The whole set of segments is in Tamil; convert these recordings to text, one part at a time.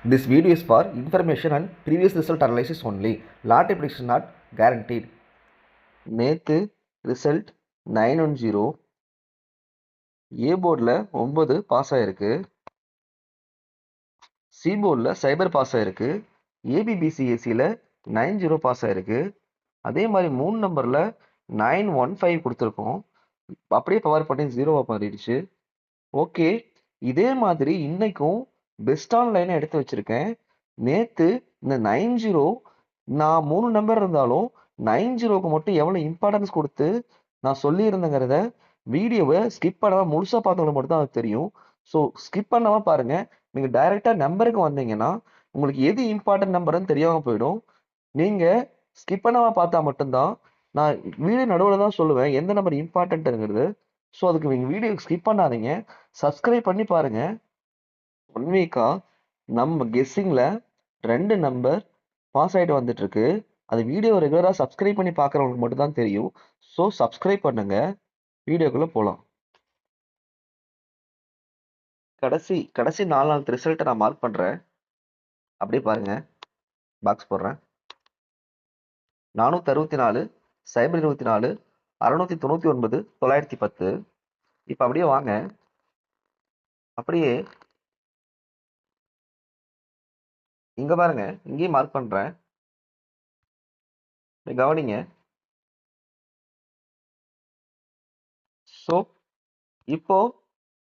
This video is for information and previous result analysis only. Lot prediction not guaranteed. நேத்து ரிசல்ட் 910 ஏ போர்டில் 9 பாஸ் ஆயிருக்கு, சி போர்டில் சைபர் பாஸ் ஆயிருக்கு, ஏபிபிசிஎஸ்சியில் 90 பாஸ் ஆயிருக்கு. அதே மாதிரி 3 நம்பரில் 915 கொடுத்துருக்கோம், அப்படியே பவர் பண்ணி 0 மாறிடுச்சு. ஓகே, இதே மாதிரி இன்னைக்கும் பெஸ்ட் ஆன்லைனை எடுத்து வச்சிருக்கேன். நேத்து இந்த 90 நான் 3 நம்பர் இருந்தாலும் 90க்கு மட்டும் எவ்வளவு இம்பார்ட்டன்ஸ் கொடுத்து நான் சொல்லியிருந்தேங்கிறத வீடியோவை ஸ்கிப் பண்ணாம முழுசா பார்த்தவங்களுக்கு மட்டும் தான் அது தெரியும். ஸோ ஸ்கிப் பண்ணாம பாருங்க. நீங்க டைரக்டா நம்பருக்கு வந்தீங்கன்னா உங்களுக்கு எது இம்பார்ட்டன்ட் நம்பர்னு தெரியாம போயிடும். நீங்க ஸ்கிப் பண்ணாம பார்த்தா மட்டும்தான் நான் வீடியோ நடுவில் தான் சொல்லுவேன் எந்த நம்பர் இம்பார்ட்டன்ட்ங்கிறது. ஸோ அதுக்கு நீங்கள் வீடியோ ஸ்கிப் பண்ணாதீங்க, சப்ஸ்கிரைப் பண்ணி பாருங்க. 1 வீக்கா நம்ம கெஸ்ஸிங்கில் 2 நம்பர் பாஸ் ஆகிட்டு வந்துட்டு இருக்கு. அது வீடியோ ரெகுலராக சப்ஸ்கிரைப் பண்ணி பார்க்குறவங்களுக்கு மட்டும் தான் தெரியும். ஸோ சப்ஸ்கிரைப் பண்ணுங்க. வீடியோக்குள்ளே போகலாம். கடைசி 4 நாள் ரிசல்ட்டை நான் மார்க் பண்ணுறேன். அப்படியே பாருங்க, பாக்ஸ் போடுறேன். 464, சைபர் 24, 699, 910. இப்போ அப்படியே வாங்க, அப்படியே இங்க பாருங்க, இங்கேயும் மார்க் பண்றேன், கவனிங்க. ஸோ இப்போ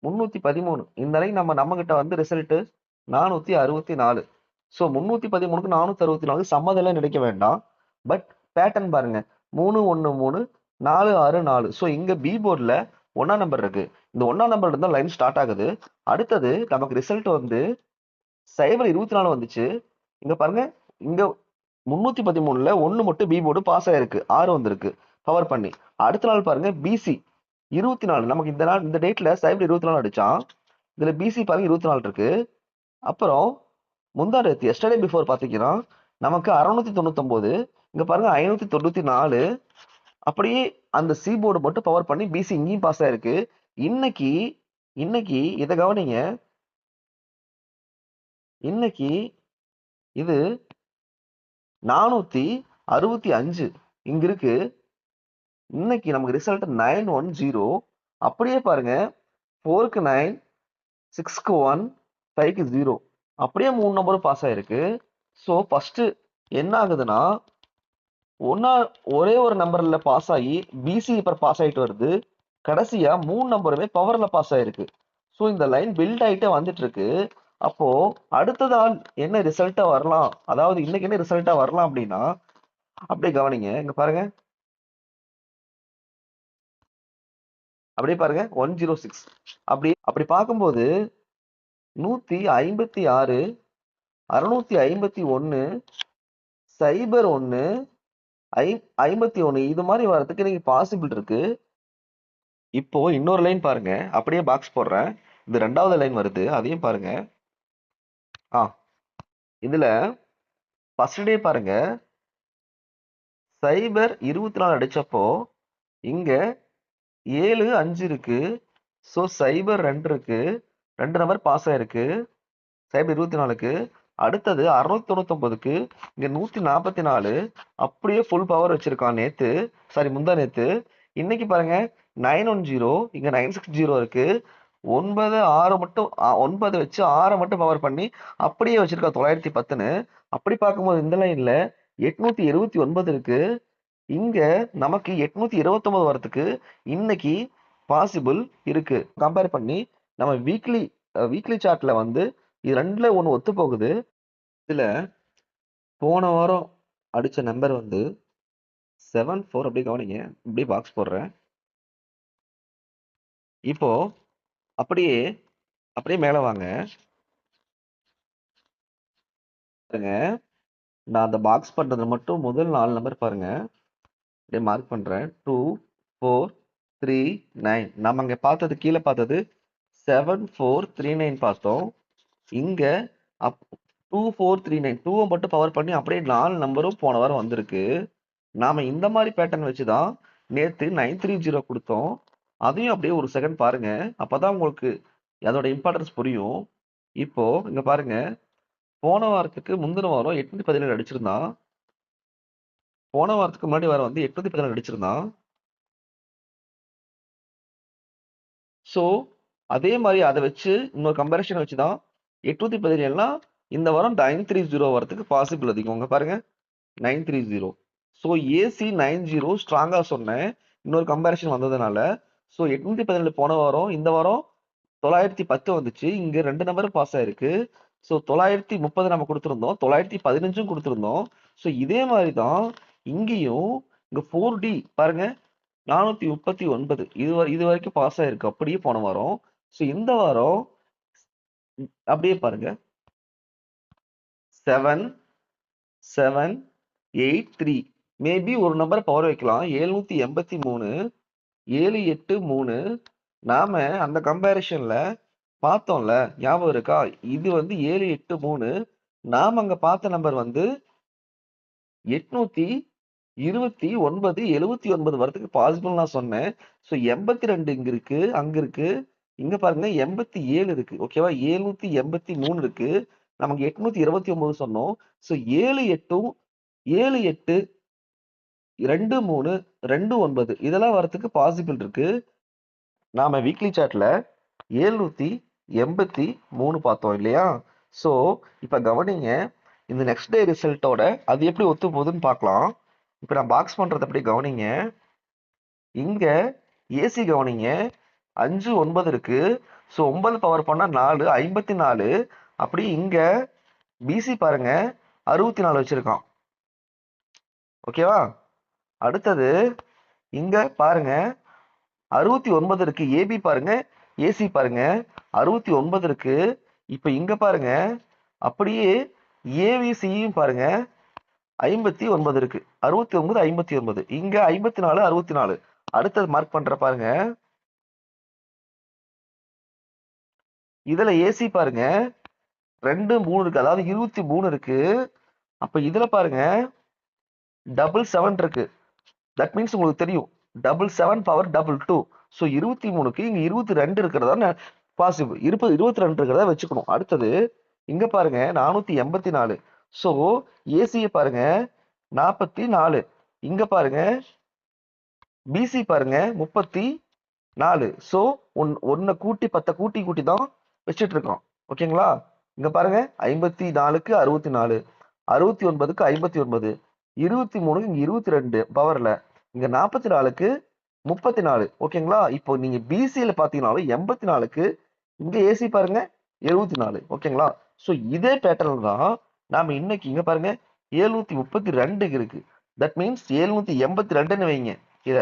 313 இந்த லைன் நம்ம கிட்ட வந்து ரிசல்ட் 464. ஸோ 313க்கு 464 சம்மதெல்லாம் நினைக்க வேண்டாம். பட் பேட்டர்ன் பாருங்க, 313 464. ஸோ இங்க பி போர்டில் 1ஆம் நம்பர் இருக்கு. இந்த 1ஆம் நம்பர் இருந்தால் லைன் ஸ்டார்ட் ஆகுது. அடுத்தது நமக்கு ரிசல்ட் வந்து சைபர் 24 வந்துச்சு. இங்க பாருங்க, இங்க 313ல 1 மட்டும் பி போர்டு பாஸ் ஆயிருக்கு, 6 வந்திருக்கு பவர் பண்ணி. அடுத்த நாள் பாருங்க, பிசி 24. நமக்கு இந்த நாள் இந்த டேட்ல சைபர் 24 அடிச்சான். இதுல பிசி பாருங்க 24 இருக்கு. அப்புறம் முந்தா நேத்து எஸ்டர்டே பிஃபோர் பாத்தீங்கன்னா நமக்கு 699, இங்க பாருங்க 594. அப்படியே அந்த சி போர்டு மட்டும் பவர் பண்ணி பிசி இங்கேயும் பாஸ் ஆயிருக்கு. இன்னைக்கு இதை கவனிங்க, இன்னைக்கு இது 465 இங்க இருக்கு. இன்னைக்கு நமக்கு ரிசல்ட் 910. அப்படியே பாருங்க, 4க்கு 9, 6க்கு 1, 5க்கு 0. அப்படியே 3 நம்பரும் பாஸ் ஆயிருக்கு. ஸோ ஃபர்ஸ்ட் என்ன ஆகுதுன்னா, ஒரே ஒரு நம்பர்ல பாஸ் ஆகி பிசி இப்ப பாஸ் ஆயிட்டு வருது. கடைசியா 3 நம்பருமே பவர்ல பாஸ் ஆயிருக்கு. ஸோ இந்த லைன் பில்ட் ஆயிட்டே வந்துட்டு இருக்கு. அப்போ அடுத்ததா என்ன ரிசல்ட்டா வரலாம், அதாவது இன்னைக்கு என்ன ரிசல்ட்டா வரலாம் அப்படின்னா, அப்படியே கவனிங்க. இங்க பாருங்க, அப்படியே பாருங்க 106. அப்படி பார்க்கும்போது 156, 651, சைபர் 1, 51 இது மாதிரி வர்றதுக்கு இன்னைக்கு பாசிபிள் இருக்கு. இப்போ இன்னொரு லைன் பாருங்க, அப்படியே பாக்ஸ் போடுறேன். இது 2வது லைன் வருது, அதையும் பாருங்க. இதுல ஃபர்ஸ்ட் டே பாருங்க, சைபர் 24 அடிச்சப்போ இங்க 7, 5 இருக்கு. ஸோ சைபர் 2 இருக்கு, 2 நம்பர் பாஸ் ஆயிருக்கு சைபர் 24க்கு. அடுத்தது 699க்கு இங்க 144, அப்படியே ஃபுல் பவர் வச்சிருக்கான் நேத்து, சாரி முந்தா நேத்து. இன்னைக்கு பாருங்க 910, இங்க 960 இருக்கு. 9 6 மட்டும் 9 வச்சு 6 மட்டும் பவர் பண்ணி அப்படியே வச்சிருக்கா 910ன்னு. அப்படி பார்க்கும்போது இந்த லைன்ல 879 இருக்கு. இங்க நமக்கு 829 வரதுக்கு இன்னைக்கு பாசிபிள் இருக்கு. கம்பேர் பண்ணி நம்ம வீக்லி சார்ட்ல வந்து இது 2ல 1 ஒத்து போகுது. இதுல போன வாரம் அடிச்ச நம்பர் வந்து 74. அப்படியே கவனிங்க, அப்படியே பாக்ஸ் போடுறேன். இப்போ அப்படியே மேல வாங்க பாருங்க. நான் அந்த பாக்ஸ் பண்றது மட்டும் முதல் 4 நம்பர் பாருங்க, அப்படியே மார்க் பண்றேன். 2, 4, 3, 9. நம்ம அங்க பார்த்தது, கீழே பார்த்தது 7439 பார்த்தோம். இங்க 2439 2 மட்டும் பவர் பண்ணி அப்படியே 4 நம்பரும் போன வாரம் வந்திருக்கு. நாம இந்த மாதிரி பேட்டர்ன் வச்சுதான் நேத்து 930 கொடுத்தோம். அதையும் அப்படியே ஒரு செகண்ட் பாருங்க, அப்பதான் உங்களுக்கு அதோட இம்பார்ட்டன்ஸ் புரியும். இப்போ இங்க பாருங்க, போன வாரத்துக்கு முந்தின வாரம் 817 அடிச்சிருந்தான். போன வாரத்துக்கு முன்னாடி வாரம் வந்து 817 அடிச்சிருந்தான். ஸோ அதே மாதிரி அதை வச்சு இன்னொரு கம்பேரிஷன் வச்சு தான் 817 இந்த வாரம் 930 வரதுக்கு பாசிபிள் அதிகம். உங்க பாருங்க 930. ஸோ ஏசி 90 ஸ்ட்ராங்கா சொன்னேன் இன்னொரு கம்பேரிஷன் வந்ததுனால. ஸோ 817 போன வாரம், இந்த வாரம் 910 வந்துச்சு. இங்க 2 நம்பர் பாஸ் ஆயிருக்கு. ஸோ 930 நம்ம கொடுத்துருந்தோம், 915 கொடுத்துருந்தோம். ஸோ இதே மாதிரி தான் இங்கேயும் இங்க 4D பாருங்க 439 இது வரைக்கும் பாஸ் ஆயிருக்கு அப்படியே போன வாரம். ஸோ இந்த வாரம் அப்படியே பாருங்க 7783 மேபி ஒரு நம்பர் பவர் வைக்கலாம். 783 783 நாம அந்த கம்பேரிஷன்ல பார்த்தோம்ல, ஞாபகம் இருக்கா? இது வந்து 783 நாம அங்க பார்த்த நம்பர் வந்து 829 வரதுக்கு பாசிபிள் நான் சொன்னேன். ஸோ 82 இங்க இருக்கு, அங்க இருக்கு, இங்க பாருங்க 87 இருக்கு. ஓகேவா? 783 இருக்கு, நமக்கு 829 சொன்னோம். ஸோ 78 23 29 இதெல்லாம் வரதுக்கு பாசிபிள் இருக்கு. நாம வீக்லி சார்ட்ல 783 பார்த்தோம் இல்லையா? ஸோ இப்ப கவனிங்க, இந்த நெக்ஸ்ட் டே ரிசல்ட்டோட அது எப்படி ஒத்து போகுதுன்னு பார்க்கலாம். இப்ப நான் பாக்ஸ் பண்றது அப்படி கவனிங்க. இங்க ஏசி கவனிங்க 5 9 இருக்கு. ஸோ 9 பவர் பண்ணா 4 54. அப்படி இங்க பிசி பாருங்க 64 வச்சிருக்கான். ஓகேவா? அடுத்தது இங்க பாருங்க 69 இருக்கு. ஏபி பாருங்க, ஏசி பாருங்க 69 இருக்கு. இப்ப இங்க பாருங்க அப்படியே ஏவிசியும் பாருங்க 59 இருக்கு. 69 59 இங்க 54 64. அடுத்தது மார்க் பண்ற பாருங்க, இதுல ஏசி பாருங்க 2 3 இருக்கு, அதாவது 23 இருக்கு. அப்ப இதுல பாருங்க 7 இருக்கு. தட் மீன்ஸ் உங்களுக்கு தெரியும் 7 பவர் 2. ஸோ 23க்கு இங்க 22 இருக்கிறதா பாசிபிள், 22 இருக்கிறதா வச்சுக்கணும். அடுத்தது இங்க பாருங்க 484. ஸோ ஏசியை பாருங்க 44. இங்க பாருங்க பிசி பாருங்க 34. ஸோ ஒன்னை கூட்டி 10 கூட்டி தான் வச்சுட்டு இருக்கோம். ஓகேங்களா? இங்க பாருங்க 54க்கு 64, 69க்கு 59, 23க்கு இங்க 22 பவர்ல, இங்க 44க்கு 34. ஓகேங்களா? இப்போ நீங்க பிசியில பாத்தீங்கன்னாலும் 84க்கு இங்க ஏசி பாருங்க 74. ஓகேங்களா? ஸோ இதே பேட்டர்ன் தான் நாம இன்னைக்கு இங்க பாருங்க 732 இருக்கு. தட் மீன்ஸ் 782ன்னு வைங்க, இத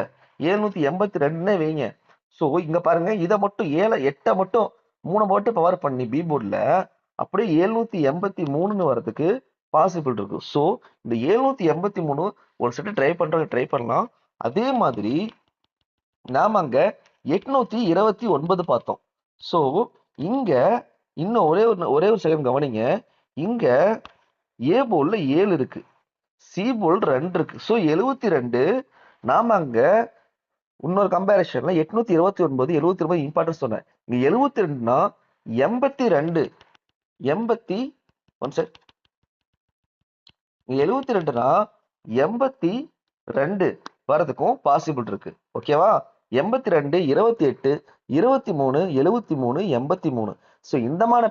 782ன்னு வைங்க. ஸோ இங்க பாருங்க இதை மட்டும் 7 8 மட்டும் 3 மட்டும் பவர் பண்ணி பி போர்டில் அப்படியே 783ன்னு வரதுக்கு பாசிபிள் இருக்கு. ஸோ இந்த 783 ஒரு செட்டு ட்ரை பண்றவங்க ட்ரை பண்ணலாம். அதே மாதிரி நாம அங்க 829 பார்த்தோம். ஸோ இங்க இன்னும் ஒரே ஒரு செகண்ட் கவனிங்க. இங்க ஏ போர்டில் 7 இருக்கு, சி போர்டு 2 இருக்கு. ஸோ 72 நாம அங்க இன்னொரு கம்பேரிஷன்ல 829 79 இம்பார்ட்டன்ஸ் சொன்னேன். இங்க 72னா 82 ஒன் செட் 72னா 82 வரதுக்கும் பாசிபிள் இருக்கு. ஓகேவா? 82 28 23 73 83. ஸோ இந்த மாதிரி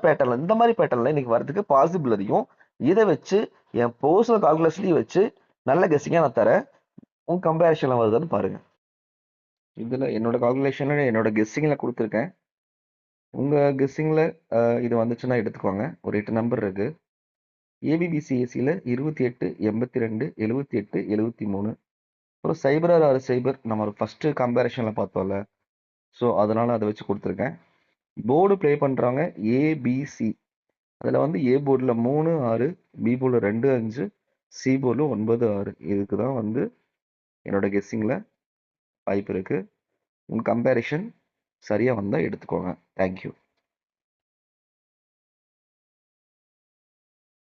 பேட்டர்ன்ல இன்னைக்கு வரதுக்கு பாசிபிள் அதிகம். இதை வச்சு என் பர்சனல் கால்குலேஷனையும் வச்சு நல்ல கெஸ்ஸிங்கா நான் தரேன். உங்க கம்பேரிஷன்ல வருதுன்னு பாருங்க. இதுல என்னோட கால்குலேஷன்ல என்னோட கெஸ்ஸிங்ல கொடுத்துருக்கேன். உங்க கெஸ்ஸிங்ல இது வந்துச்சுன்னா எடுத்துக்கோங்க. ஒரு 8 நம்பர் இருக்கு. ஏபிபிசிஎஸ்சியில் 28 82 78 73. அப்புறம் சைபர் 6 சைபர் நம்ம ஒரு ஃபர்ஸ்ட் கம்பேரிஷன்ல பார்த்தோம்ல, ஸோ அதனால அதை வச்சு கொடுத்துருக்கேன். போர்டு ப்ளே பண்றவங்க ஏபிசி, அதில் வந்து ஏ போர்டில் 3 6, பி போர்டில் 2 5, சி போர்டில் 9 6. இதுக்கு தான் வந்து என்னோட கெஸ்ஸிங்கில் வாய்ப்பு இருக்கு. உங்கள் கம்பேரிஷன் சரியாக வந்தால் எடுத்துக்கோங்க. தேங்க்யூ.